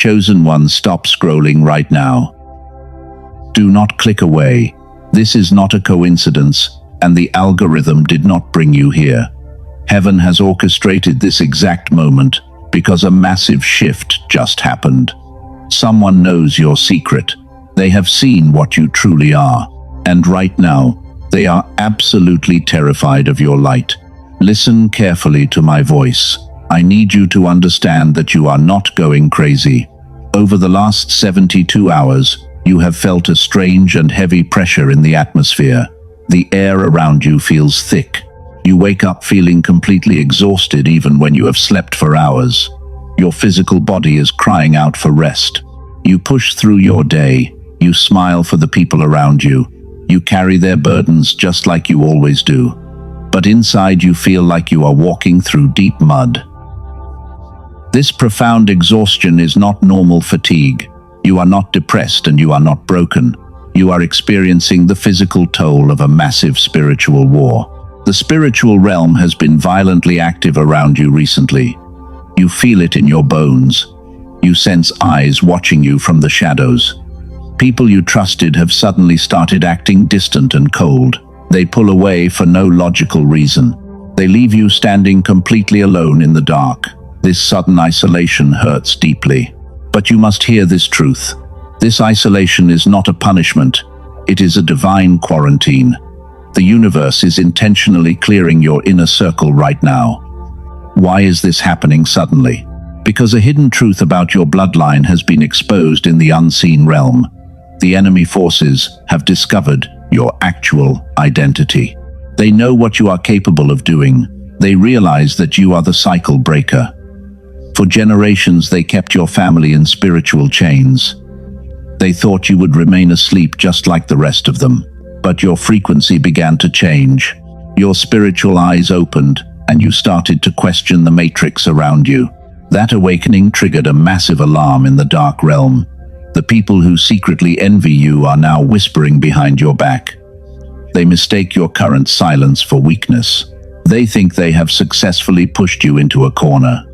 Chosen one, stop scrolling right now. Do not click away. This is not a coincidence, and the algorithm did not bring you here. Heaven has orchestrated this exact moment because a massive shift just happened. Someone knows your secret. They have seen what you truly are, and right now, they are absolutely terrified of your light. Listen carefully to my voice. I need you to understand that you are not going crazy. Over the last 72 hours, you have felt a strange and heavy pressure in the atmosphere. The air around you feels thick. You wake up feeling completely exhausted even when you have slept for hours. Your physical body is crying out for rest. You push through your day. You smile for the people around you. You carry their burdens just like you always do. But inside you feel like you are walking through deep mud. This profound exhaustion is not normal fatigue. You are not depressed and you are not broken. You are experiencing the physical toll of a massive spiritual war. The spiritual realm has been violently active around you recently. You feel it in your bones. You sense eyes watching you from the shadows. People you trusted have suddenly started acting distant and cold. They pull away for no logical reason. They leave you standing completely alone in the dark. This sudden isolation hurts deeply. But you must hear this truth. This isolation is not a punishment. It is a divine quarantine. The universe is intentionally clearing your inner circle right now. Why is this happening suddenly? Because a hidden truth about your bloodline has been exposed in the unseen realm. The enemy forces have discovered your actual identity. They know what you are capable of doing. They realize that you are the cycle breaker. For generations, they kept your family in spiritual chains. They thought you would remain asleep just like the rest of them. But your frequency began to change. Your spiritual eyes opened, and you started to question the matrix around you. That awakening triggered a massive alarm in the dark realm. The people who secretly envy you are now whispering behind your back. They mistake your current silence for weakness. They think they have successfully pushed you into a corner.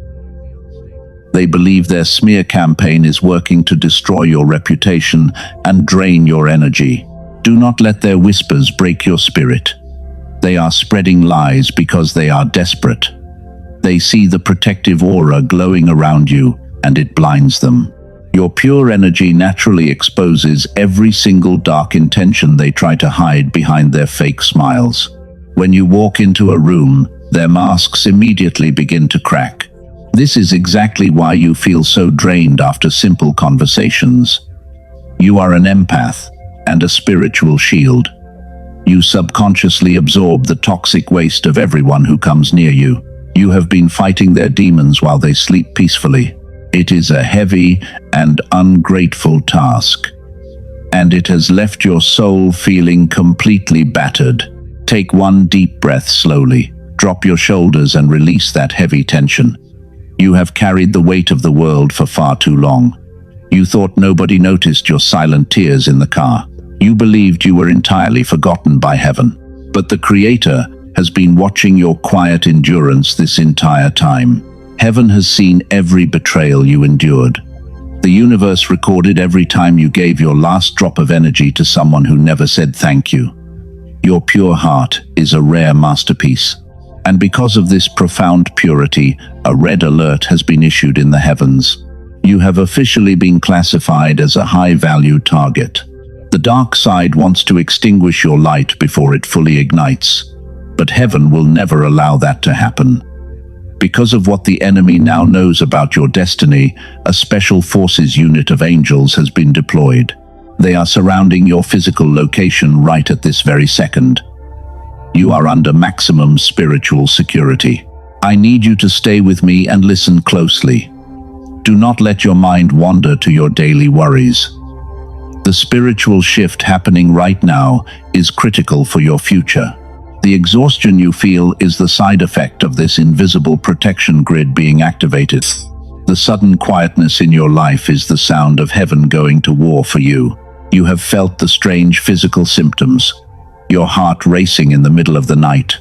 They believe their smear campaign is working to destroy your reputation and drain your energy. Do not let their whispers break your spirit. They are spreading lies because they are desperate. They see the protective aura glowing around you, and it blinds them. Your pure energy naturally exposes every single dark intention they try to hide behind their fake smiles. When you walk into a room, their masks immediately begin to crack. This is exactly why you feel so drained after simple conversations. You are an empath and a spiritual shield. You subconsciously absorb the toxic waste of everyone who comes near you. You have been fighting their demons while they sleep peacefully. It is a heavy and ungrateful task, and it has left your soul feeling completely battered. Take one deep breath slowly. Drop your shoulders and release that heavy tension. You have carried the weight of the world for far too long. You thought nobody noticed your silent tears in the car. You believed you were entirely forgotten by heaven. But the Creator has been watching your quiet endurance this entire time. Heaven has seen every betrayal you endured. The universe recorded every time you gave your last drop of energy to someone who never said thank you. Your pure heart is a rare masterpiece. And because of this profound purity, a red alert has been issued in the heavens. You have officially been classified as a high-value target. The dark side wants to extinguish your light before it fully ignites. But heaven will never allow that to happen. Because of what the enemy now knows about your destiny, a special forces unit of angels has been deployed. They are surrounding your physical location right at this very second. You are under maximum spiritual security. I need you to stay with me and listen closely. Do not let your mind wander to your daily worries. The spiritual shift happening right now is critical for your future. The exhaustion you feel is the side effect of this invisible protection grid being activated. The sudden quietness in your life is the sound of heaven going to war for you. You have felt the strange physical symptoms. Your heart racing in the middle of the night,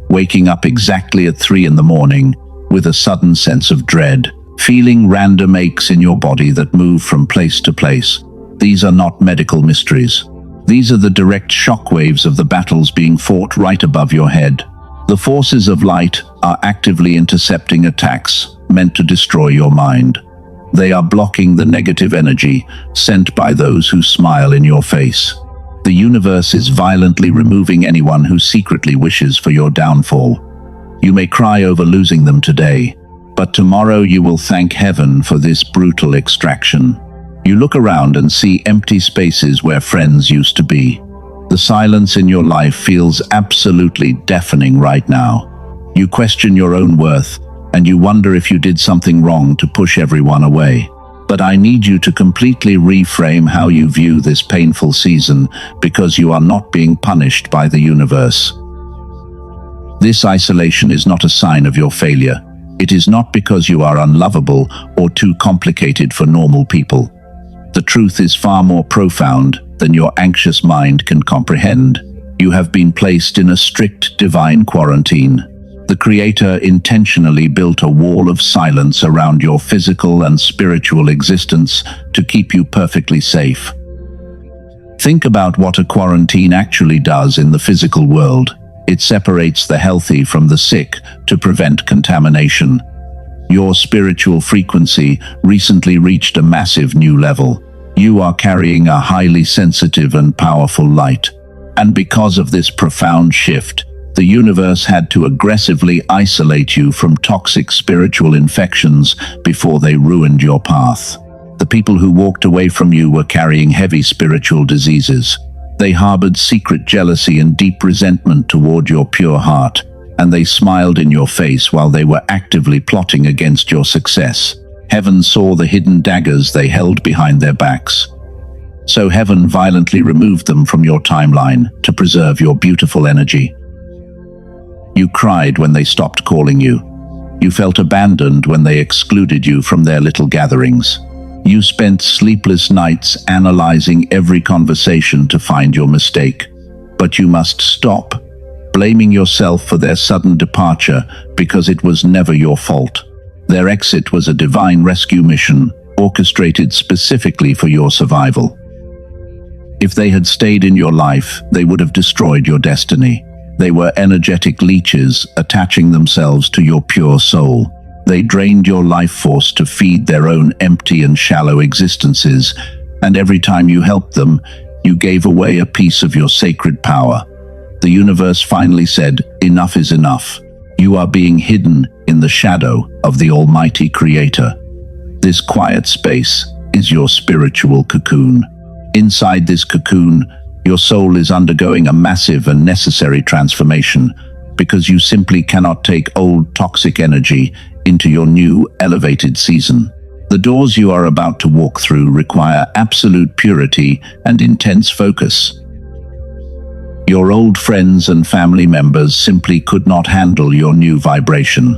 waking up exactly at 3 in the morning with a sudden sense of dread. feeling random aches in your body that move from place to place. These are not medical mysteries. These are the direct shockwaves of the battles being fought right above your head. The forces of light are actively intercepting attacks meant to destroy your mind. They are blocking the negative energy sent by those who smile in your face. The universe is violently removing anyone who secretly wishes for your downfall. You may cry over losing them today, but tomorrow you will thank heaven for this brutal extraction. You look around and see empty spaces where friends used to be. The silence in your life feels absolutely deafening right now. You question your own worth, and you wonder if you did something wrong to push everyone away. But I need you to completely reframe how you view this painful season, because you are not being punished by the universe. This isolation is not a sign of your failure. It is not because you are unlovable or too complicated for normal people. The truth is far more profound than your anxious mind can comprehend. You have been placed in a strict divine quarantine. The Creator intentionally built a wall of silence around your physical and spiritual existence to keep you perfectly safe. Think about what a quarantine actually does in the physical world. It separates the healthy from the sick to prevent contamination. Your spiritual frequency recently reached a massive new level. You are carrying a highly sensitive and powerful light. And because of this profound shift, the universe had to aggressively isolate you from toxic spiritual infections before they ruined your path. The people who walked away from you were carrying heavy spiritual diseases. They harbored secret jealousy and deep resentment toward your pure heart, and they smiled in your face while they were actively plotting against your success. Heaven saw the hidden daggers they held behind their backs. So heaven violently removed them from your timeline to preserve your beautiful energy. You cried when they stopped calling you. You felt abandoned when they excluded you from their little gatherings. You spent sleepless nights analyzing every conversation to find your mistake. But you must stop blaming yourself for their sudden departure, because it was never your fault. Their exit was a divine rescue mission, orchestrated specifically for your survival. If they had stayed in your life, they would have destroyed your destiny. They were energetic leeches attaching themselves to your pure soul. They drained your life force to feed their own empty and shallow existences, and every time you helped them, you gave away a piece of your sacred power. The universe finally said, "Enough is enough. You are being hidden in the shadow of the Almighty Creator." This quiet space is your spiritual cocoon. Inside this cocoon, your soul is undergoing a massive and necessary transformation, because you simply cannot take old toxic energy into your new elevated season. The doors you are about to walk through require absolute purity and intense focus. Your old friends and family members simply could not handle your new vibration.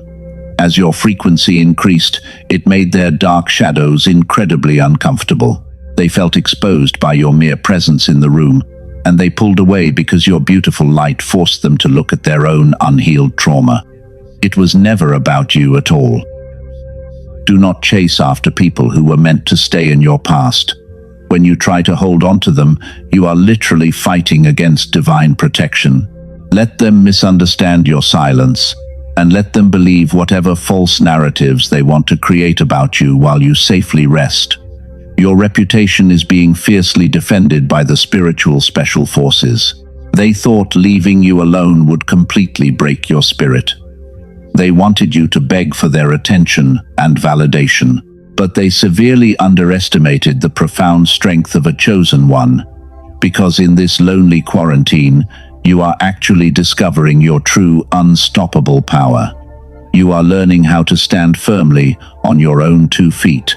As your frequency increased, it made their dark shadows incredibly uncomfortable. They felt exposed by your mere presence in the room, and they pulled away because your beautiful light forced them to look at their own unhealed trauma. It was never about you at all. Do not chase after people who were meant to stay in your past. When you try to hold on to them, you are literally fighting against divine protection. Let them misunderstand your silence, and let them believe whatever false narratives they want to create about you while you safely rest. Your reputation is being fiercely defended by the spiritual special forces. They thought leaving you alone would completely break your spirit. They wanted you to beg for their attention and validation, but they severely underestimated the profound strength of a chosen one, because in this lonely quarantine, you are actually discovering your true unstoppable power. You are learning how to stand firmly on your own 2 feet.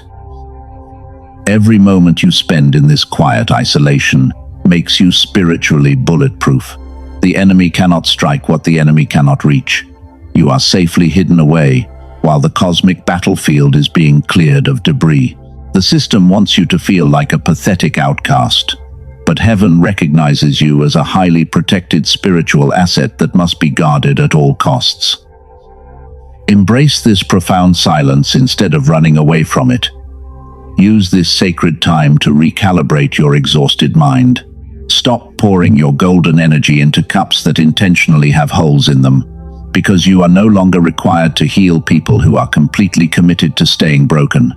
Every moment you spend in this quiet isolation makes you spiritually bulletproof. The enemy cannot strike what the enemy cannot reach. You are safely hidden away, while the cosmic battlefield is being cleared of debris. The system wants you to feel like a pathetic outcast, but heaven recognizes you as a highly protected spiritual asset that must be guarded at all costs. Embrace this profound silence instead of running away from it. Use this sacred time to recalibrate your exhausted mind. Stop pouring your golden energy into cups that intentionally have holes in them, because you are no longer required to heal people who are completely committed to staying broken.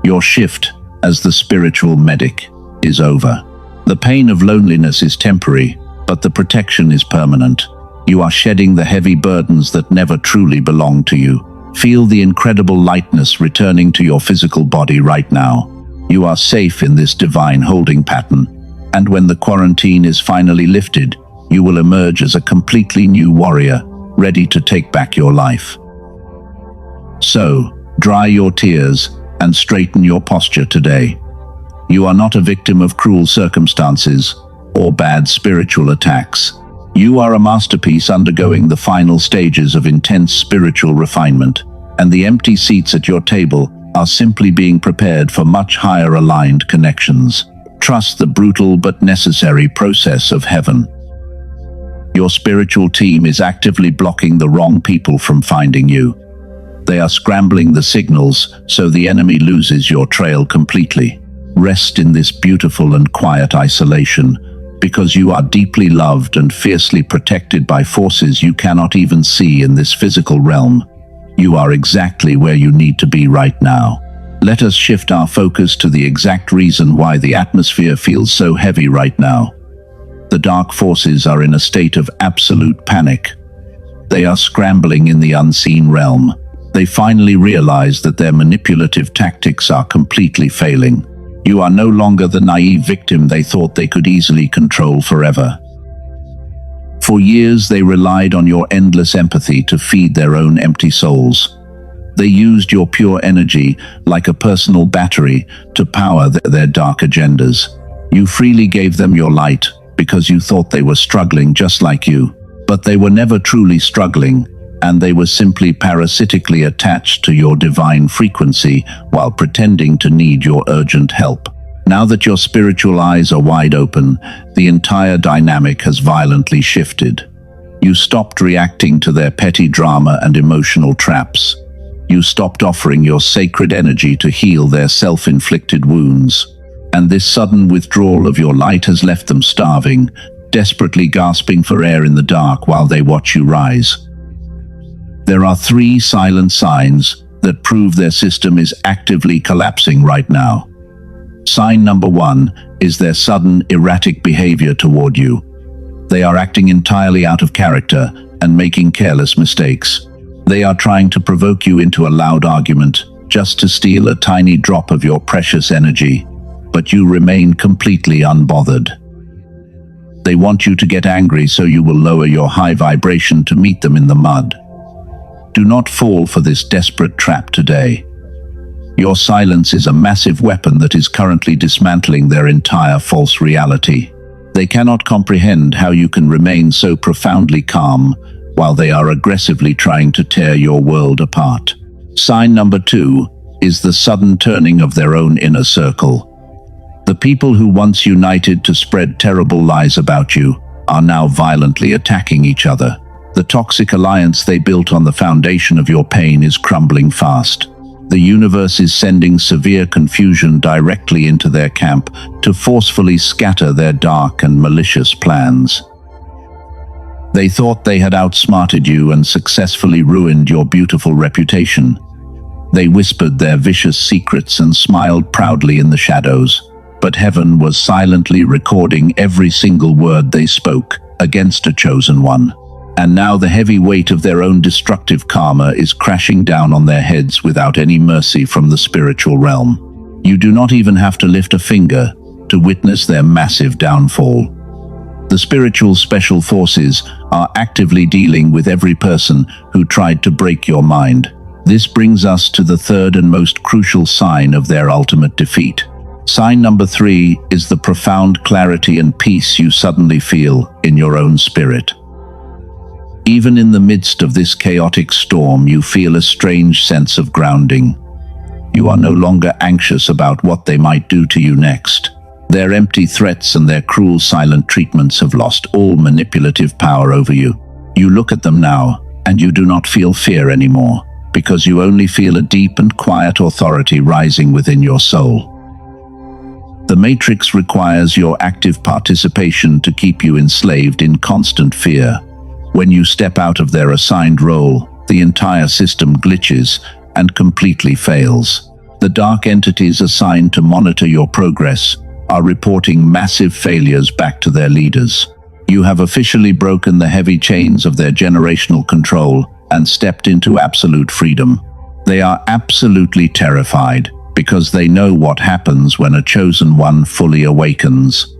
Your shift as the spiritual medic is over. The pain of loneliness is temporary, but the protection is permanent. You are shedding the heavy burdens that never truly belonged to you. Feel the incredible lightness returning to your physical body right now. You are safe in this divine holding pattern, and when the quarantine is finally lifted, you will emerge as a completely new warrior, ready to take back your life. So, dry your tears and straighten your posture today. You are not a victim of cruel circumstances or bad spiritual attacks. You are a masterpiece undergoing the final stages of intense spiritual refinement, and the empty seats at your table are simply being prepared for much higher aligned connections. Trust the brutal but necessary process of heaven. Your spiritual team is actively blocking the wrong people from finding you. They are scrambling the signals so the enemy loses your trail completely. Rest in this beautiful and quiet isolation, because you are deeply loved and fiercely protected by forces you cannot even see in this physical realm. You are exactly where you need to be right now. Let us shift our focus to the exact reason why the atmosphere feels so heavy right now. The dark forces are in a state of absolute panic. They are scrambling in the unseen realm. They finally realize that their manipulative tactics are completely failing. You are no longer the naive victim they thought they could easily control forever. For years, they relied on your endless empathy to feed their own empty souls. They used your pure energy like a personal battery to power their dark agendas. You freely gave them your light because you thought they were struggling just like you. But they were never truly struggling, and they were simply parasitically attached to your divine frequency while pretending to need your urgent help. Now that your spiritual eyes are wide open, the entire dynamic has violently shifted. You stopped reacting to their petty drama and emotional traps. You stopped offering your sacred energy to heal their self-inflicted wounds. And this sudden withdrawal of your light has left them starving, desperately gasping for air in the dark while they watch you rise. There are 3 silent signs that prove their system is actively collapsing right now. Sign number 1 is their sudden, erratic behavior toward you. They are acting entirely out of character and making careless mistakes. They are trying to provoke you into a loud argument just to steal a tiny drop of your precious energy, but you remain completely unbothered. They want you to get angry so you will lower your high vibration to meet them in the mud. Do not fall for this desperate trap today. Your silence is a massive weapon that is currently dismantling their entire false reality. They cannot comprehend how you can remain so profoundly calm while they are aggressively trying to tear your world apart. Sign number 2 is the sudden turning of their own inner circle. The people who once united to spread terrible lies about you are now violently attacking each other. The toxic alliance they built on the foundation of your pain is crumbling fast. The universe is sending severe confusion directly into their camp to forcefully scatter their dark and malicious plans. They thought they had outsmarted you and successfully ruined your beautiful reputation. They whispered their vicious secrets and smiled proudly in the shadows, but heaven was silently recording every single word they spoke against a chosen one. And now the heavy weight of their own destructive karma is crashing down on their heads without any mercy from the spiritual realm. You do not even have to lift a finger to witness their massive downfall. The spiritual special forces are actively dealing with every person who tried to break your mind. This brings us to the 3rd and most crucial sign of their ultimate defeat. Sign number 3 is the profound clarity and peace you suddenly feel in your own spirit. Even in the midst of this chaotic storm, you feel a strange sense of grounding. You are no longer anxious about what they might do to you next. Their empty threats and their cruel silent treatments have lost all manipulative power over you. You look at them now, and you do not feel fear anymore, because you only feel a deep and quiet authority rising within your soul. The matrix requires your active participation to keep you enslaved in constant fear. When you step out of their assigned role, the entire system glitches and completely fails. The dark entities assigned to monitor your progress are reporting massive failures back to their leaders. You have officially broken the heavy chains of their generational control and stepped into absolute freedom. They are absolutely terrified because they know what happens when a chosen one fully awakens.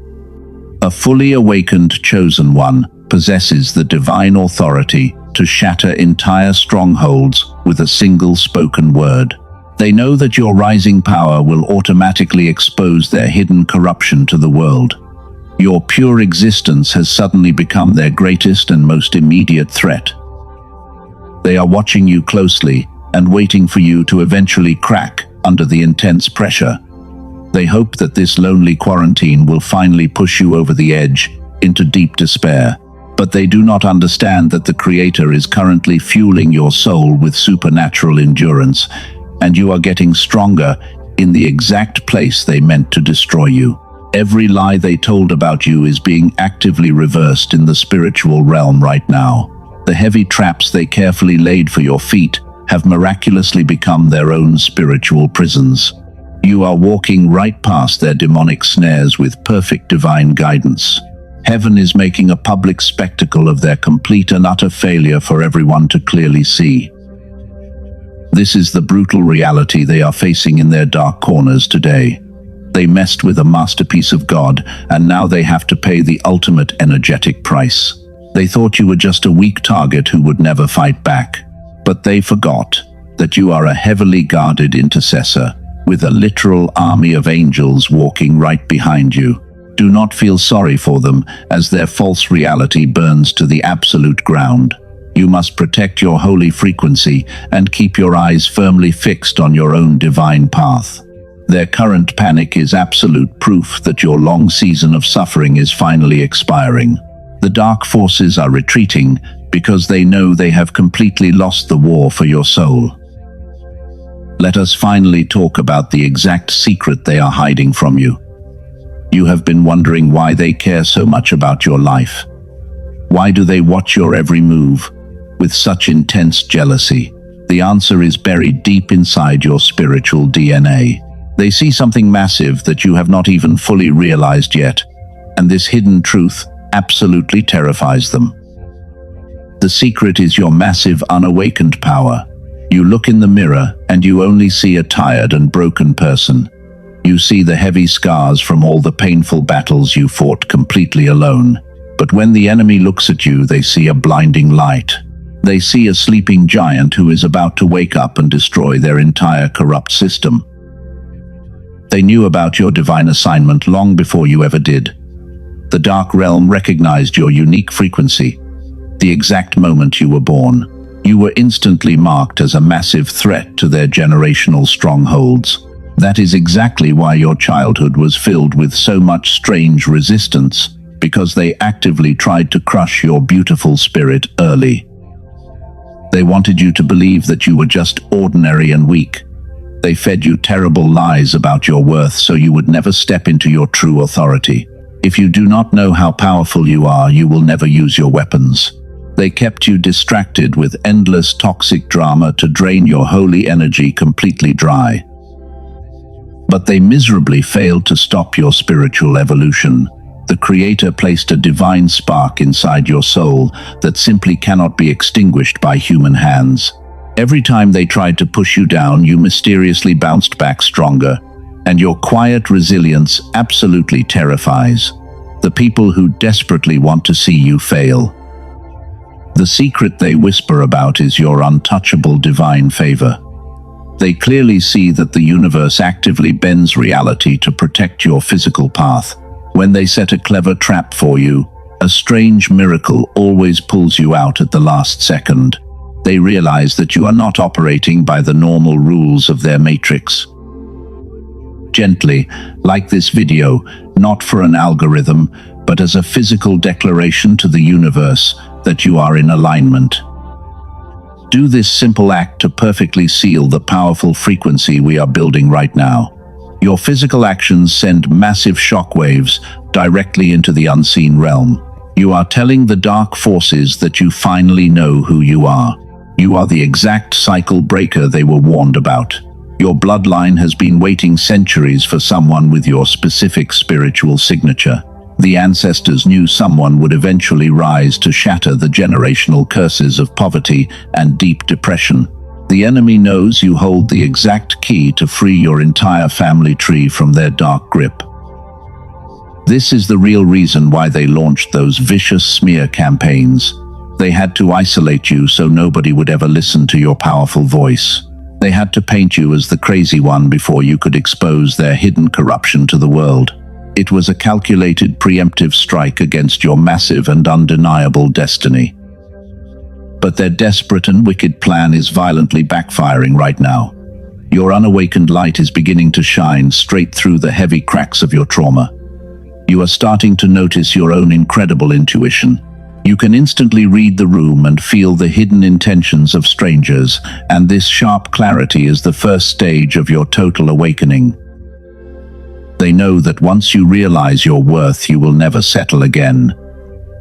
A fully awakened chosen one possesses the divine authority to shatter entire strongholds with a single spoken word. They know that your rising power will automatically expose their hidden corruption to the world. Your pure existence has suddenly become their greatest and most immediate threat. They are watching you closely and waiting for you to eventually crack under the intense pressure. They hope that this lonely quarantine will finally push you over the edge into deep despair. But they do not understand that the Creator is currently fueling your soul with supernatural endurance, and you are getting stronger in the exact place they meant to destroy you. Every lie they told about you is being actively reversed in the spiritual realm right now. The heavy traps they carefully laid for your feet have miraculously become their own spiritual prisons. You are walking right past their demonic snares with perfect divine guidance. Heaven is making a public spectacle of their complete and utter failure for everyone to clearly see. This is the brutal reality they are facing in their dark corners today. They messed with a masterpiece of God, and now they have to pay the ultimate energetic price. They thought you were just a weak target who would never fight back. But they forgot that you are a heavily guarded intercessor, with a literal army of angels walking right behind you. Do not feel sorry for them, as their false reality burns to the absolute ground. You must protect your holy frequency and keep your eyes firmly fixed on your own divine path. Their current panic is absolute proof that your long season of suffering is finally expiring. The dark forces are retreating because they know they have completely lost the war for your soul. Let us finally talk about the exact secret they are hiding from you. You have been wondering why they care so much about your life. Why do they watch your every move with such intense jealousy? The answer is buried deep inside your spiritual DNA. They see something massive that you have not even fully realized yet, and this hidden truth absolutely terrifies them. The secret is your massive unawakened power. You look in the mirror and you only see a tired and broken person. You see the heavy scars from all the painful battles you fought completely alone. But when the enemy looks at you, they see a blinding light. They see a sleeping giant who is about to wake up and destroy their entire corrupt system. They knew about your divine assignment long before you ever did. The dark realm recognized your unique frequency. The exact moment you were born, you were instantly marked as a massive threat to their generational strongholds. That is exactly why your childhood was filled with so much strange resistance, because they actively tried to crush your beautiful spirit early. They wanted you to believe that you were just ordinary and weak. They fed you terrible lies about your worth so you would never step into your true authority. If you do not know how powerful you are, you will never use your weapons. They kept you distracted with endless toxic drama to drain your holy energy completely dry. But they miserably failed to stop your spiritual evolution. The Creator placed a divine spark inside your soul that simply cannot be extinguished by human hands. Every time they tried to push you down, you mysteriously bounced back stronger, and your quiet resilience absolutely terrifies the people who desperately want to see you fail. The secret they whisper about is your untouchable divine favor. They clearly see that the universe actively bends reality to protect your physical path. When they set a clever trap for you, a strange miracle always pulls you out at the last second. They realize that you are not operating by the normal rules of their matrix. Gently, like this video, not for an algorithm, but as a physical declaration to the universe that you are in alignment. Do this simple act to perfectly seal the powerful frequency we are building right now. Your physical actions send massive shockwaves directly into the unseen realm. You are telling the dark forces that you finally know who you are. You are the exact cycle breaker they were warned about. Your bloodline has been waiting centuries for someone with your specific spiritual signature. The ancestors knew someone would eventually rise to shatter the generational curses of poverty and deep depression. The enemy knows you hold the exact key to free your entire family tree from their dark grip. This is the real reason why they launched those vicious smear campaigns. They had to isolate you so nobody would ever listen to your powerful voice. They had to paint you as the crazy one before you could expose their hidden corruption to the world. It was a calculated preemptive strike against your massive and undeniable destiny. But their desperate and wicked plan is violently backfiring right now. Your unawakened light is beginning to shine straight through the heavy cracks of your trauma. You are starting to notice your own incredible intuition. You can instantly read the room and feel the hidden intentions of strangers, and this sharp clarity is the first stage of your total awakening. They know that once you realize your worth, you will never settle again.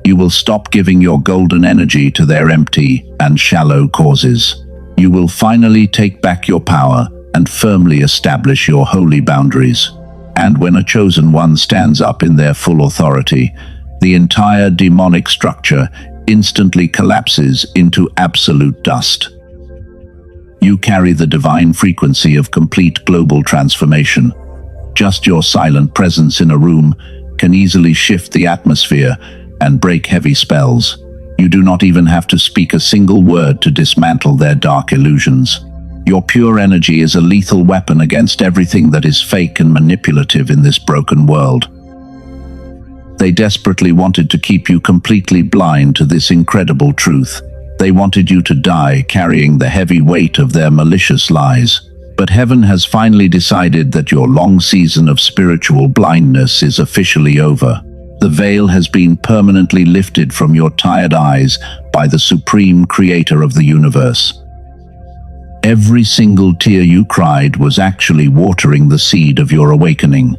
You will stop giving your golden energy to their empty and shallow causes. You will finally take back your power and firmly establish your holy boundaries. And when a chosen one stands up in their full authority, the entire demonic structure instantly collapses into absolute dust. You carry the divine frequency of complete global transformation. Just your silent presence in a room can easily shift the atmosphere and break heavy spells. You do not even have to speak a single word to dismantle their dark illusions. Your pure energy is a lethal weapon against everything that is fake and manipulative in this broken world. They desperately wanted to keep you completely blind to this incredible truth. They wanted you to die carrying the heavy weight of their malicious lies. But heaven has finally decided that your long season of spiritual blindness is officially over. The veil has been permanently lifted from your tired eyes by the supreme creator of the universe. Every single tear you cried was actually watering the seed of your awakening.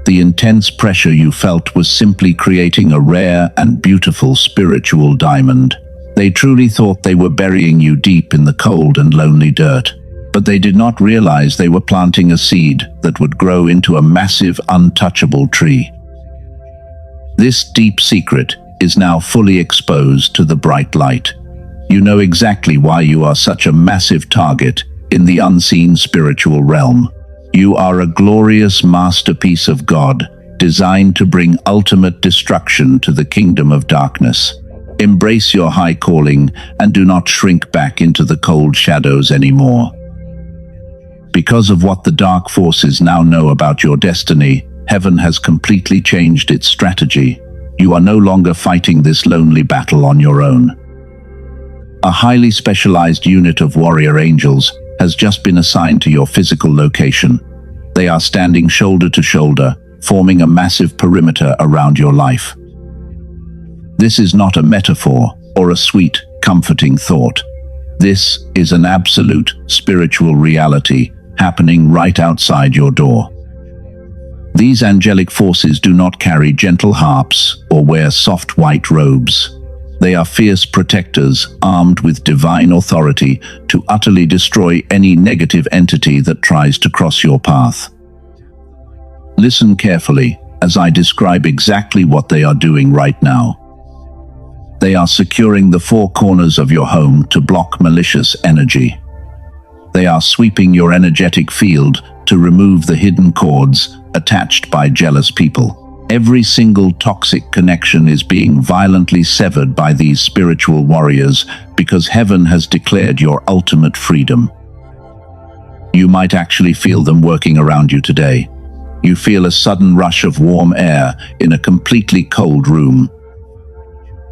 The intense pressure you felt was simply creating a rare and beautiful spiritual diamond. They truly thought they were burying you deep in the cold and lonely dirt, but they did not realize they were planting a seed that would grow into a massive, untouchable tree. This deep secret is now fully exposed to the bright light. You know exactly why you are such a massive target in the unseen spiritual realm. You are a glorious masterpiece of God, designed to bring ultimate destruction to the kingdom of darkness. Embrace your high calling and do not shrink back into the cold shadows anymore. Because of what the dark forces now know about your destiny, heaven has completely changed its strategy. You are no longer fighting this lonely battle on your own. A highly specialized unit of warrior angels has just been assigned to your physical location. They are standing shoulder to shoulder, forming a massive perimeter around your life. This is not a metaphor or a sweet, comforting thought. This is an absolute spiritual reality happening right outside your door. These angelic forces do not carry gentle harps or wear soft white robes. They are fierce protectors armed with divine authority to utterly destroy any negative entity that tries to cross your path. Listen carefully as I describe exactly what they are doing right now. They are securing the four corners of your home to block malicious energy. They are sweeping your energetic field to remove the hidden cords attached by jealous people. Every single toxic connection is being violently severed by these spiritual warriors because heaven has declared your ultimate freedom. You might actually feel them working around you today. You feel a sudden rush of warm air in a completely cold room.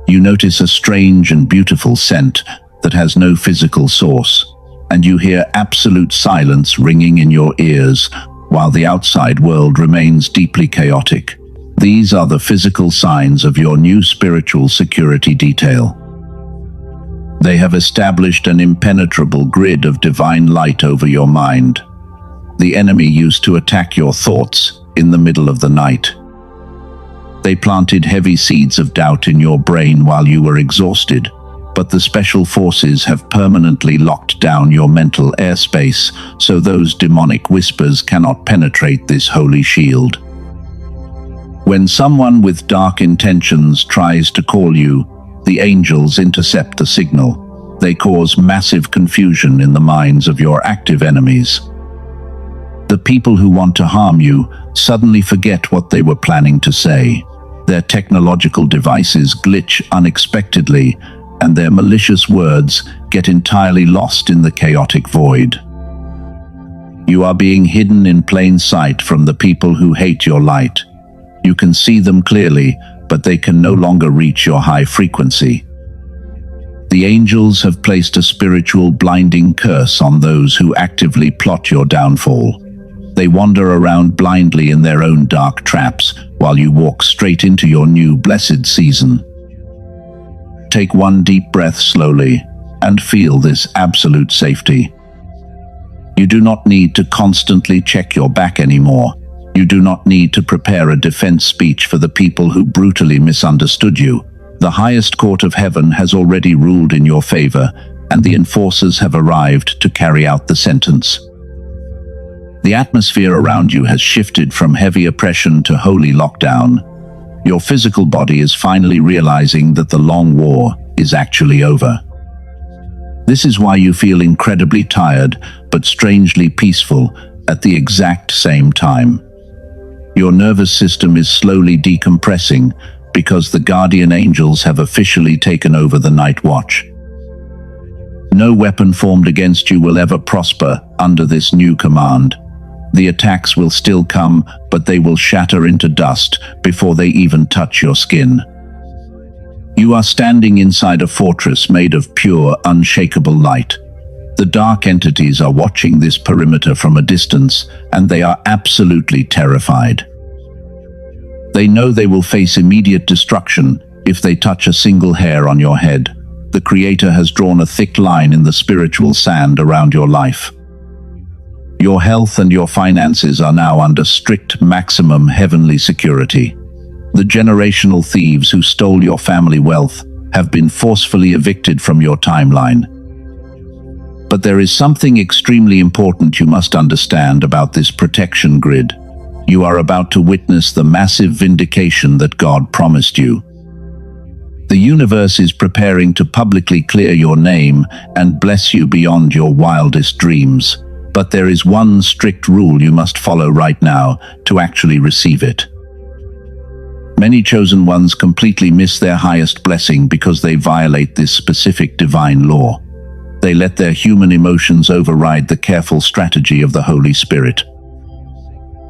You notice a strange and beautiful scent that has no physical source, and you hear absolute silence ringing in your ears while the outside world remains deeply chaotic. These are the physical signs of your new spiritual security detail. They have established an impenetrable grid of divine light over your mind. The enemy used to attack your thoughts in the middle of the night. They planted heavy seeds of doubt in your brain while you were exhausted, but the special forces have permanently locked down your mental airspace so those demonic whispers cannot penetrate this holy shield. When someone with dark intentions tries to call you, the angels intercept the signal. They cause massive confusion in the minds of your active enemies. The people who want to harm you suddenly forget what they were planning to say. Their technological devices glitch unexpectedly, and their malicious words get entirely lost in the chaotic void. You are being hidden in plain sight from the people who hate your light. You can see them clearly, but they can no longer reach your high frequency. The angels have placed a spiritual blinding curse on those who actively plot your downfall. They wander around blindly in their own dark traps while you walk straight into your new blessed season. Take one deep breath slowly and feel this absolute safety. You do not need to constantly check your back anymore. You do not need to prepare a defense speech for the people who brutally misunderstood you. The highest court of heaven has already ruled in your favor, and the enforcers have arrived to carry out the sentence. The atmosphere around you has shifted from heavy oppression to holy lockdown. Your physical body is finally realizing that the long war is actually over. This is why you feel incredibly tired, but strangely peaceful at the exact same time. Your nervous system is slowly decompressing because the guardian angels have officially taken over the night watch. No weapon formed against you will ever prosper under this new command. The attacks will still come, but they will shatter into dust before they even touch your skin. You are standing inside a fortress made of pure, unshakable light. The dark entities are watching this perimeter from a distance, and they are absolutely terrified. They know they will face immediate destruction if they touch a single hair on your head. The Creator has drawn a thick line in the spiritual sand around your life. Your health and your finances are now under strict maximum heavenly security. The generational thieves who stole your family wealth have been forcefully evicted from your timeline. But there is something extremely important you must understand about this protection grid. You are about to witness the massive vindication that God promised you. The universe is preparing to publicly clear your name and bless you beyond your wildest dreams. But there is one strict rule you must follow right now to actually receive it. Many chosen ones completely miss their highest blessing because they violate this specific divine law. They let their human emotions override the careful strategy of the Holy Spirit.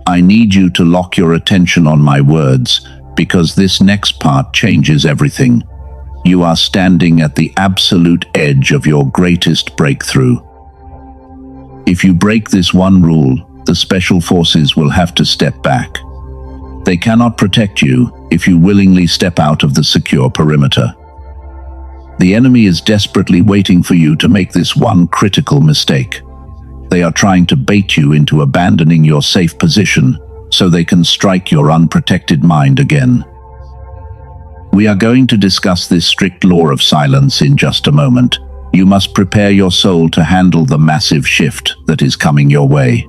I need you to lock your attention on my words, because this next part changes everything. You are standing at the absolute edge of your greatest breakthrough. If you break this one rule, the special forces will have to step back. They cannot protect you if you willingly step out of the secure perimeter. The enemy is desperately waiting for you to make this one critical mistake. They are trying to bait you into abandoning your safe position so they can strike your unprotected mind again. We are going to discuss this strict law of silence in just a moment. You must prepare your soul to handle the massive shift that is coming your way.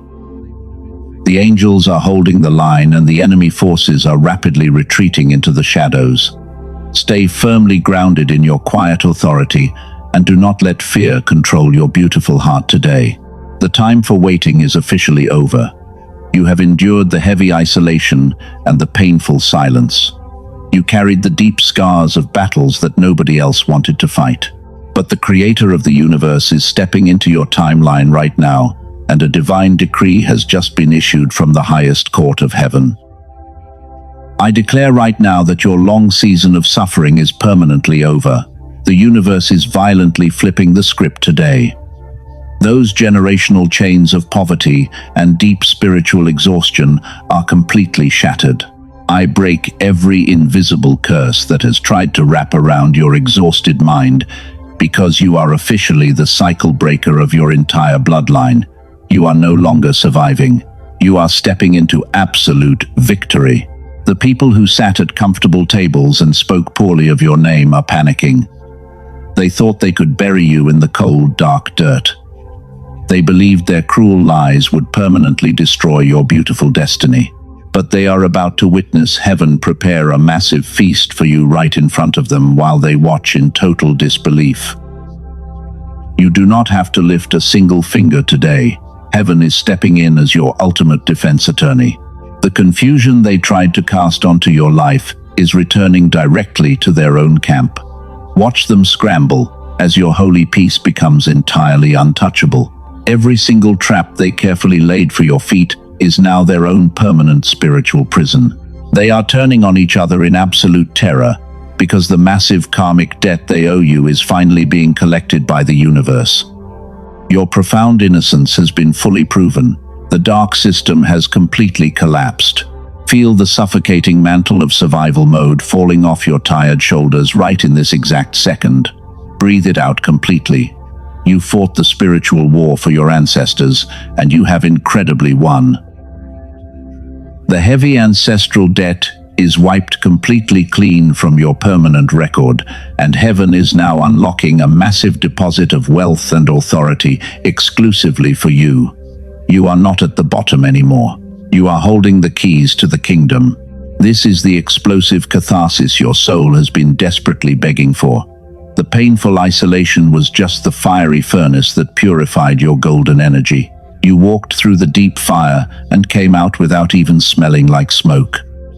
The angels are holding the line and the enemy forces are rapidly retreating into the shadows. Stay firmly grounded in your quiet authority and do not let fear control your beautiful heart today. The time for waiting is officially over. You have endured the heavy isolation and the painful silence. You carried the deep scars of battles that nobody else wanted to fight. But the Creator of the universe is stepping into your timeline right now, and a divine decree has just been issued from the highest court of heaven. I declare right now that your long season of suffering is permanently over. The universe is violently flipping the script today. Those generational chains of poverty and deep spiritual exhaustion are completely shattered. I break every invisible curse that has tried to wrap around your exhausted mind because you are officially the cycle breaker of your entire bloodline. You are no longer surviving. You are stepping into absolute victory. The people who sat at comfortable tables and spoke poorly of your name are panicking. They thought they could bury you in the cold, dark dirt. They believed their cruel lies would permanently destroy your beautiful destiny. But they are about to witness heaven prepare a massive feast for you right in front of them while they watch in total disbelief. You do not have to lift a single finger today. Heaven is stepping in as your ultimate defense attorney. The confusion they tried to cast onto your life is returning directly to their own camp. Watch them scramble as your holy peace becomes entirely untouchable. Every single trap they carefully laid for your feet is now their own permanent spiritual prison. They are turning on each other in absolute terror because the massive karmic debt they owe you is finally being collected by the universe. Your profound innocence has been fully proven. The dark system has completely collapsed. Feel the suffocating mantle of survival mode falling off your tired shoulders right in this exact second. Breathe it out completely. You fought the spiritual war for your ancestors, and you have incredibly won. The heavy ancestral debt is wiped completely clean from your permanent record, and heaven is now unlocking a massive deposit of wealth and authority exclusively for you. You are not at the bottom anymore. You are holding the keys to the kingdom. This is the explosive catharsis your soul has been desperately begging for. The painful isolation was just the fiery furnace that purified your golden energy. You walked through the deep fire and came out without even smelling like smoke.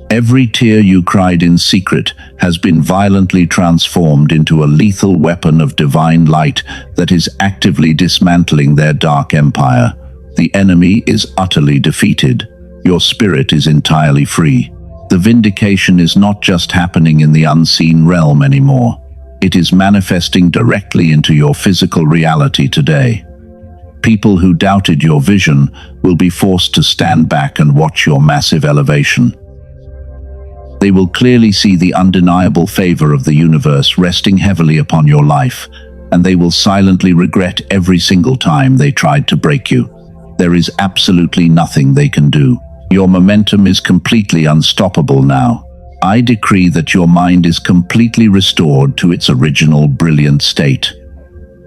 Every tear you cried in secret has been violently transformed into a lethal weapon of divine light that is actively dismantling their dark empire. The enemy is utterly defeated. Your spirit is entirely free. The vindication is not just happening in the unseen realm anymore. It is manifesting directly into your physical reality today. People who doubted your vision will be forced to stand back and watch your massive elevation. They will clearly see the undeniable favor of the universe resting heavily upon your life, and they will silently regret every single time they tried to break you. There is absolutely nothing they can do. Your momentum is completely unstoppable now. I decree that your mind is completely restored to its original brilliant state.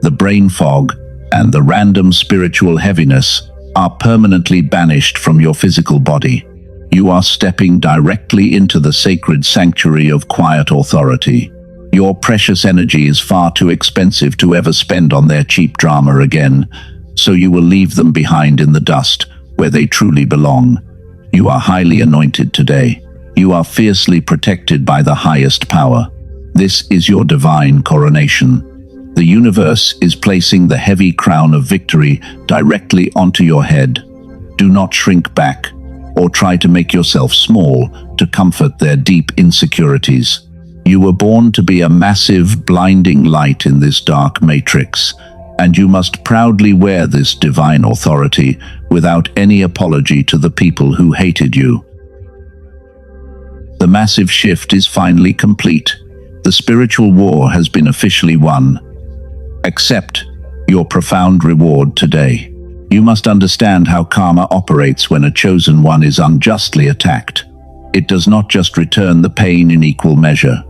The brain fog and the random spiritual heaviness are permanently banished from your physical body. You are stepping directly into the sacred sanctuary of quiet authority. Your precious energy is far too expensive to ever spend on their cheap drama again, so you will leave them behind in the dust where they truly belong. You are highly anointed today. You are fiercely protected by the highest power. This is your divine coronation. The universe is placing the heavy crown of victory directly onto your head. Do not shrink back or try to make yourself small to comfort their deep insecurities. You were born to be a massive, blinding light in this dark matrix, and you must proudly wear this divine authority without any apology to the people who hated you. The massive shift is finally complete. The spiritual war has been officially won. Accept your profound reward today. You must understand how karma operates when a chosen one is unjustly attacked. It does not just return the pain in equal measure.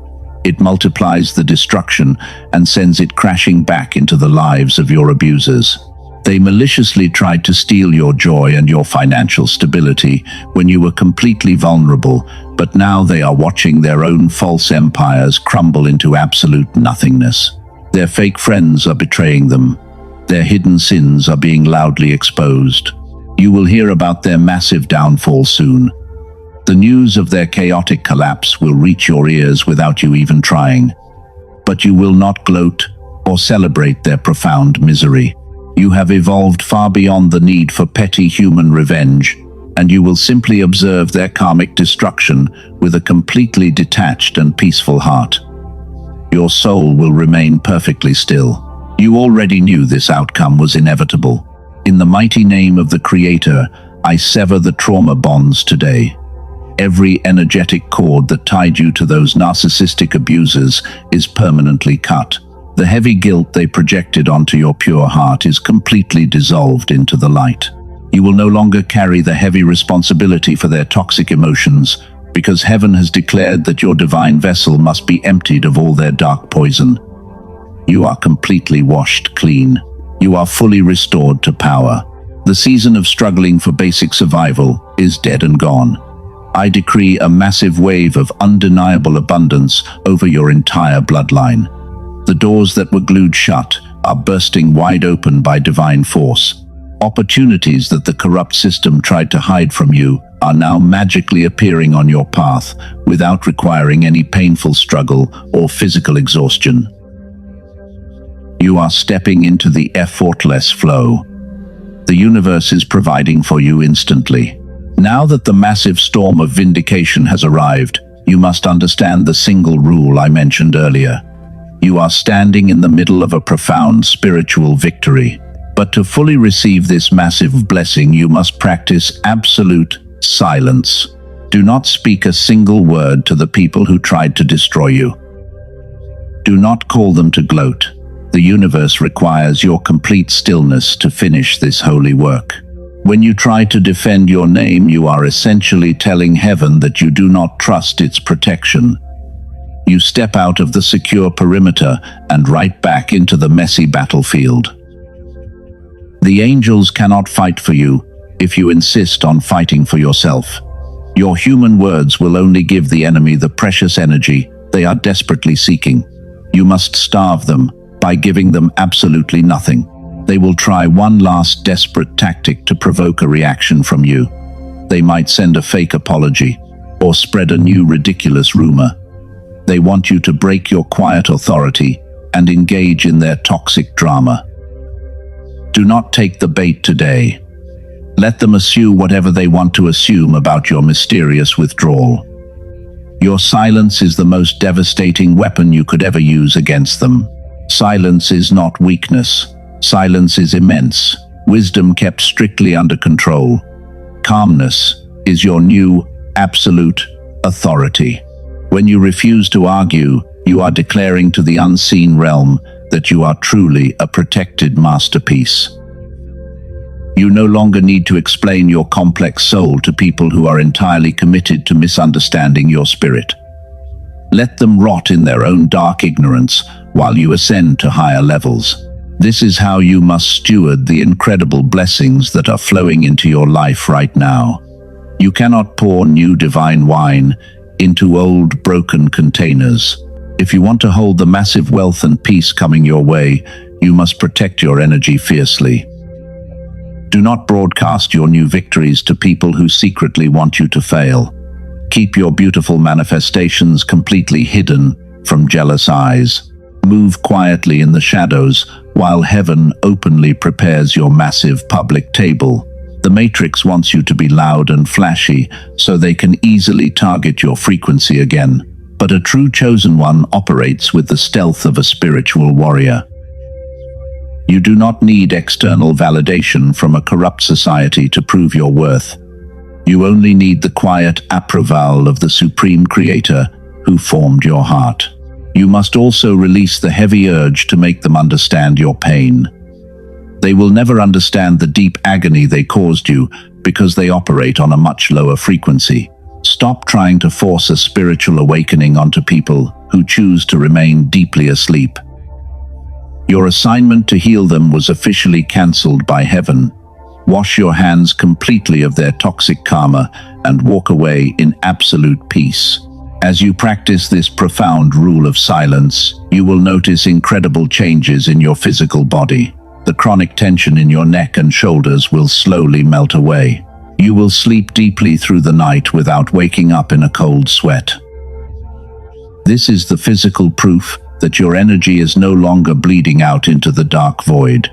It multiplies the destruction and sends it crashing back into the lives of your abusers. They maliciously tried to steal your joy and your financial stability when you were completely vulnerable, but now they are watching their own false empires crumble into absolute nothingness. Their fake friends are betraying them. Their hidden sins are being loudly exposed. You will hear about their massive downfall soon. The news of their chaotic collapse will reach your ears without you even trying. But you will not gloat or celebrate their profound misery. You have evolved far beyond the need for petty human revenge, and you will simply observe their karmic destruction with a completely detached and peaceful heart. Your soul will remain perfectly still. You already knew this outcome was inevitable. In the mighty name of the Creator, I sever the trauma bonds today. Every energetic cord that tied you to those narcissistic abusers is permanently cut. The heavy guilt they projected onto your pure heart is completely dissolved into the light. You will no longer carry the heavy responsibility for their toxic emotions, because heaven has declared that your divine vessel must be emptied of all their dark poison. You are completely washed clean. You are fully restored to power. The season of struggling for basic survival is dead and gone. I decree a massive wave of undeniable abundance over your entire bloodline. The doors that were glued shut are bursting wide open by divine force. Opportunities that the corrupt system tried to hide from you are now magically appearing on your path without requiring any painful struggle or physical exhaustion. You are stepping into the effortless flow. The universe is providing for you instantly. Now that the massive storm of vindication has arrived, you must understand the single rule I mentioned earlier. You are standing in the middle of a profound spiritual victory. But to fully receive this massive blessing, you must practice absolute silence. Do not speak a single word to the people who tried to destroy you. Do not call them to gloat. The universe requires your complete stillness to finish this holy work. When you try to defend your name, you are essentially telling heaven that you do not trust its protection. You step out of the secure perimeter and right back into the messy battlefield. The angels cannot fight for you if you insist on fighting for yourself. Your human words will only give the enemy the precious energy they are desperately seeking. You must starve them by giving them absolutely nothing. They will try one last desperate tactic to provoke a reaction from you. They might send a fake apology or spread a new ridiculous rumor. They want you to break your quiet authority and engage in their toxic drama. Do not take the bait today. Let them assume whatever they want to assume about your mysterious withdrawal. Your silence is the most devastating weapon you could ever use against them. Silence is not weakness. Silence is immense. Wisdom kept strictly under control. Calmness is your new absolute authority. When you refuse to argue, you are declaring to the unseen realm that you are truly a protected masterpiece. You no longer need to explain your complex soul to people who are entirely committed to misunderstanding your spirit. Let them rot in their own dark ignorance while you ascend to higher levels. This is how you must steward the incredible blessings that are flowing into your life right now. You cannot pour new divine wine into old broken containers. If you want to hold the massive wealth and peace coming your way, you must protect your energy fiercely. Do not broadcast your new victories to people who secretly want you to fail. Keep your beautiful manifestations completely hidden from jealous eyes. Move quietly in the shadows while heaven openly prepares your massive public table. The Matrix wants you to be loud and flashy so they can easily target your frequency again. But a true chosen one operates with the stealth of a spiritual warrior. You do not need external validation from a corrupt society to prove your worth. You only need the quiet approval of the Supreme Creator who formed your heart. You must also release the heavy urge to make them understand your pain. They will never understand the deep agony they caused you because they operate on a much lower frequency. Stop trying to force a spiritual awakening onto people who choose to remain deeply asleep. Your assignment to heal them was officially cancelled by heaven. Wash your hands completely of their toxic karma and walk away in absolute peace. As you practice this profound rule of silence, you will notice incredible changes in your physical body. The chronic tension in your neck and shoulders will slowly melt away. You will sleep deeply through the night without waking up in a cold sweat. This is the physical proof that your energy is no longer bleeding out into the dark void.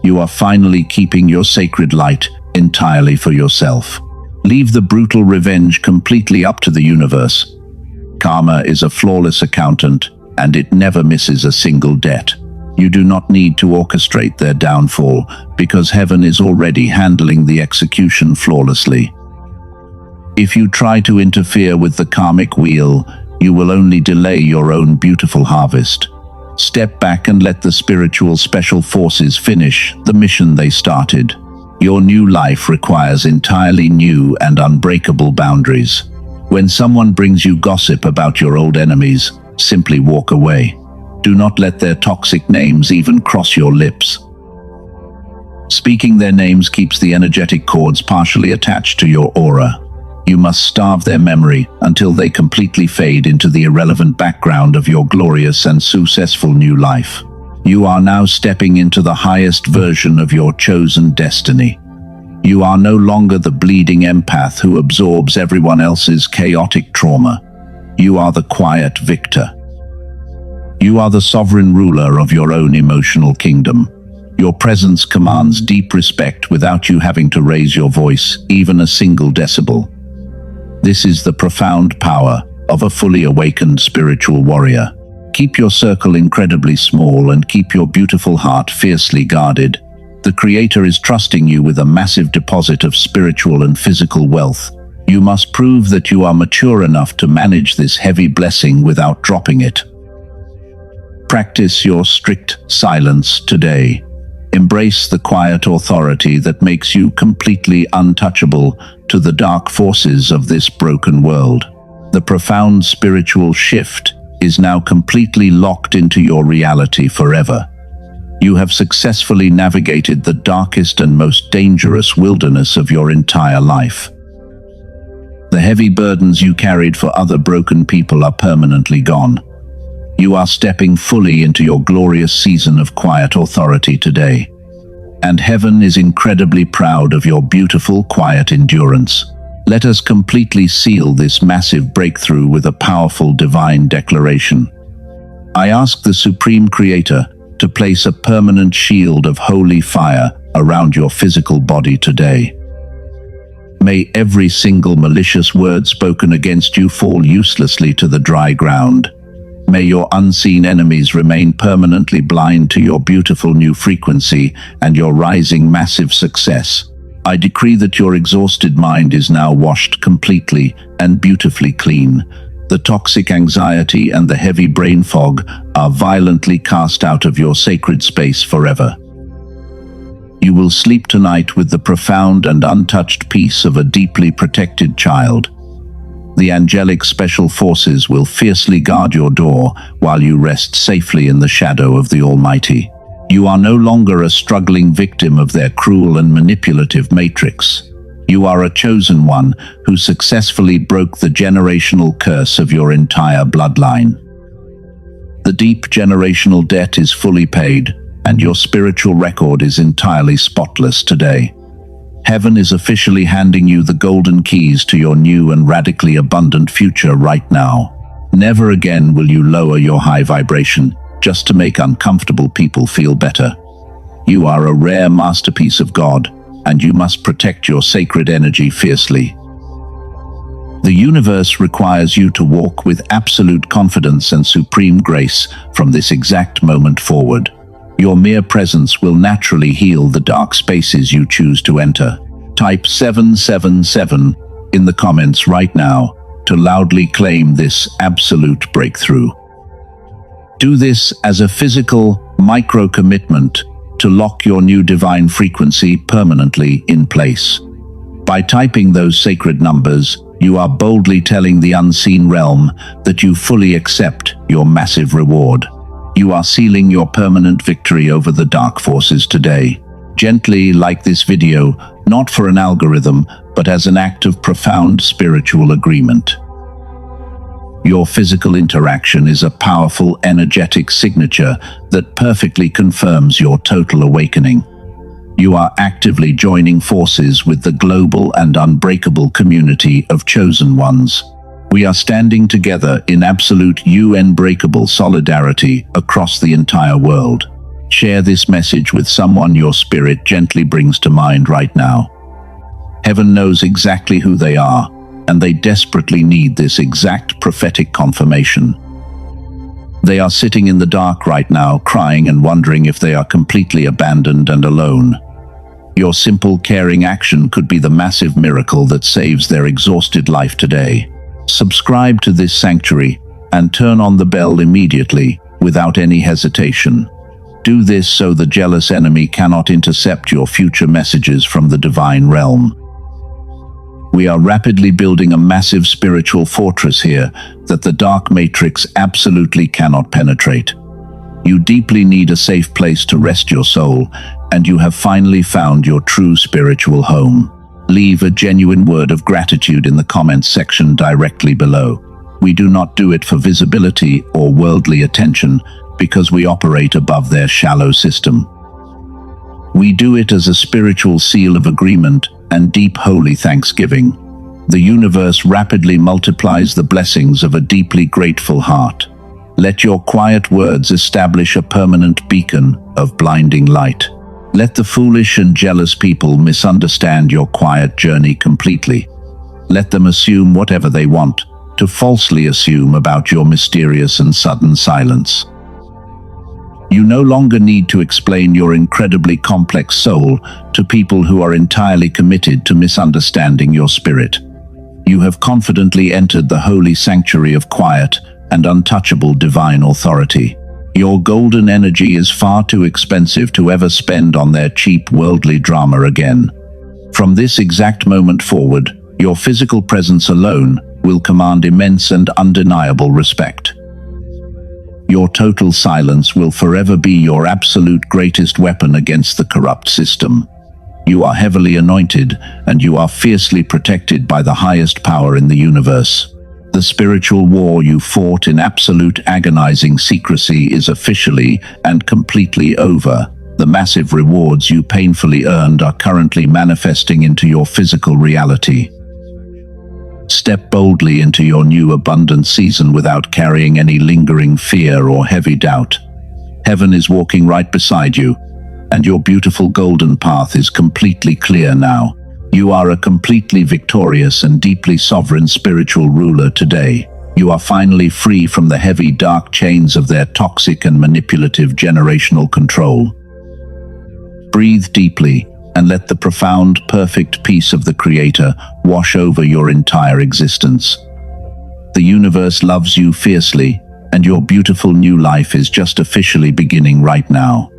You are finally keeping your sacred light entirely for yourself. Leave the brutal revenge completely up to the universe. Karma is a flawless accountant, and it never misses a single debt. You do not need to orchestrate their downfall, because heaven is already handling the execution flawlessly. If you try to interfere with the karmic wheel, you will only delay your own beautiful harvest. Step back and let the spiritual special forces finish the mission they started. Your new life requires entirely new and unbreakable boundaries. When someone brings you gossip about your old enemies, simply walk away. Do not let their toxic names even cross your lips. Speaking their names keeps the energetic cords partially attached to your aura. You must starve their memory until they completely fade into the irrelevant background of your glorious and successful new life. You are now stepping into the highest version of your chosen destiny. You are no longer the bleeding empath who absorbs everyone else's chaotic trauma. You are the quiet victor. You are the sovereign ruler of your own emotional kingdom. Your presence commands deep respect without you having to raise your voice, even a single decibel. This is the profound power of a fully awakened spiritual warrior. Keep your circle incredibly small and keep your beautiful heart fiercely guarded. The Creator is trusting you with a massive deposit of spiritual and physical wealth. You must prove that you are mature enough to manage this heavy blessing without dropping it. Practice your strict silence today. Embrace the quiet authority that makes you completely untouchable to the dark forces of this broken world. The profound spiritual shift is now completely locked into your reality forever. You have successfully navigated the darkest and most dangerous wilderness of your entire life. The heavy burdens you carried for other broken people are permanently gone. You are stepping fully into your glorious season of quiet authority today. And heaven is incredibly proud of your beautiful, quiet endurance. Let us completely seal this massive breakthrough with a powerful divine declaration. I ask the Supreme Creator to place a permanent shield of holy fire around your physical body today. May every single malicious word spoken against you fall uselessly to the dry ground. May your unseen enemies remain permanently blind to your beautiful new frequency and your rising massive success. I decree that your exhausted mind is now washed completely and beautifully clean. The toxic anxiety and the heavy brain fog are violently cast out of your sacred space forever. You will sleep tonight with the profound and untouched peace of a deeply protected child. The angelic special forces will fiercely guard your door while you rest safely in the shadow of the Almighty. You are no longer a struggling victim of their cruel and manipulative matrix. You are a chosen one who successfully broke the generational curse of your entire bloodline. The deep generational debt is fully paid, and your spiritual record is entirely spotless today. Heaven is officially handing you the golden keys to your new and radically abundant future right now. Never again will you lower your high vibration just to make uncomfortable people feel better. You are a rare masterpiece of God, and you must protect your sacred energy fiercely. The universe requires you to walk with absolute confidence and supreme grace from this exact moment forward. Your mere presence will naturally heal the dark spaces you choose to enter. Type 777 in the comments right now to loudly claim this absolute breakthrough. Do this as a physical, micro-commitment to lock your new divine frequency permanently in place. By typing those sacred numbers, you are boldly telling the unseen realm that you fully accept your massive reward. You are sealing your permanent victory over the dark forces today. Gently like this video, not for an algorithm, but as an act of profound spiritual agreement. Your physical interaction is a powerful, energetic signature that perfectly confirms your total awakening. You are actively joining forces with the global and unbreakable community of chosen ones. We are standing together in absolute unbreakable solidarity across the entire world. Share this message with someone your spirit gently brings to mind right now. Heaven knows exactly who they are, and they desperately need this exact prophetic confirmation. They are sitting in the dark right now, crying and wondering if they are completely abandoned and alone. Your simple, caring action could be the massive miracle that saves their exhausted life today. Subscribe to this sanctuary and turn on the bell immediately. without any hesitation. Do this so the jealous enemy cannot intercept your future messages from the divine realm. We are rapidly building a massive spiritual fortress here that the dark matrix absolutely cannot penetrate. You deeply need a safe place to rest your soul, and you have finally found your true spiritual home. Leave a genuine word of gratitude in the comments section directly below. We do not do it for visibility or worldly attention, because we operate above their shallow system. We do it as a spiritual seal of agreement and deep holy thanksgiving. The universe rapidly multiplies the blessings of a deeply grateful heart. Let your quiet words establish a permanent beacon of blinding light. Let the foolish and jealous people misunderstand your quiet journey completely. Let them assume whatever they want, to falsely assume about your mysterious and sudden silence. You no longer need to explain your incredibly complex soul to people who are entirely committed to misunderstanding your spirit. You have confidently entered the holy sanctuary of quiet and untouchable divine authority. Your golden energy is far too expensive to ever spend on their cheap worldly drama again. From this exact moment forward, your physical presence alone will command immense and undeniable respect. Your total silence will forever be your absolute greatest weapon against the corrupt system. You are heavily anointed, and you are fiercely protected by the highest power in the universe. The spiritual war you fought in absolute agonizing secrecy is officially and completely over. The massive rewards you painfully earned are currently manifesting into your physical reality. Step boldly into your new abundant season without carrying any lingering fear or heavy doubt. Heaven is walking right beside you, and your beautiful golden path is completely clear now. You are a completely victorious and deeply sovereign spiritual ruler today. You are finally free from the heavy dark chains of their toxic and manipulative generational control. Breathe deeply and let the profound, perfect peace of the Creator wash over your entire existence. The universe loves you fiercely, and your beautiful new life is just officially beginning right now.